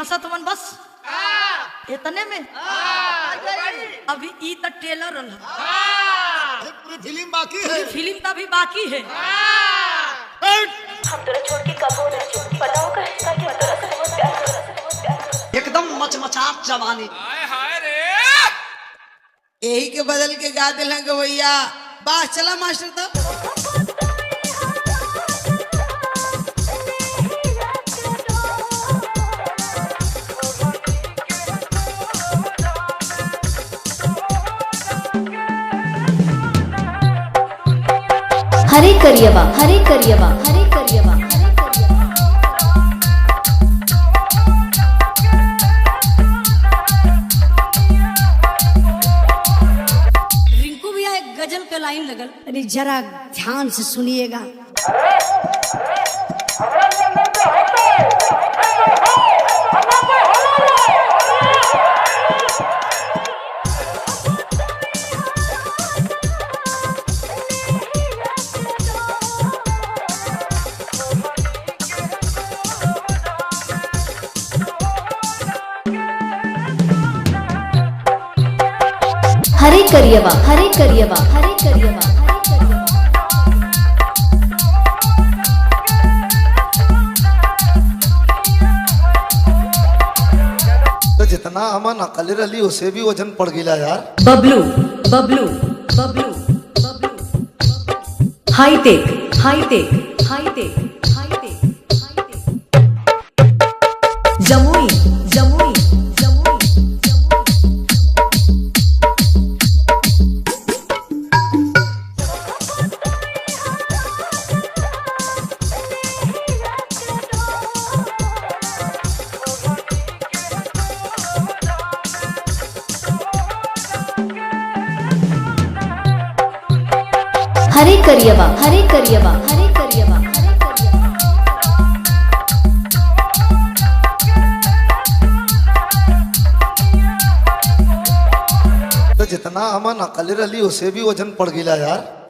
हंसत मन बस इतने में अभी ई तो टेलर रहा पूरी फिल्म बाकी है। फिल्म तो अभी बाकी है। हम तोरा छोड़ के कब हो रहे हो पता होगा कि मैं तोरा से बहुत प्यार करता एकदम मचमचात जवानी। हाय रे यही के बदल के गा दिल गवैया। बास चला मास्टर तो हरे करियवा हरे करियवा हरे करियवा हरे करियवा। रिंकू भैया एक गजल के लाइन लगल, अरे जरा ध्यान से सुनिएगा। हरे करियवा हरे करियवा हरे करियवा हरे करियवा। तो जितना अमन अकल रही उसे भी वजन पड़ गया यार। Bablu Bablu Bablu Bablu high tech high tech high tech high tech high tech Jamui Jamui Jamui हरे करियवा हरे करियवा हरे करियवा हरे करियवा। तो जितना अमन अकल रही उसे भी वजन पड़ गया यार।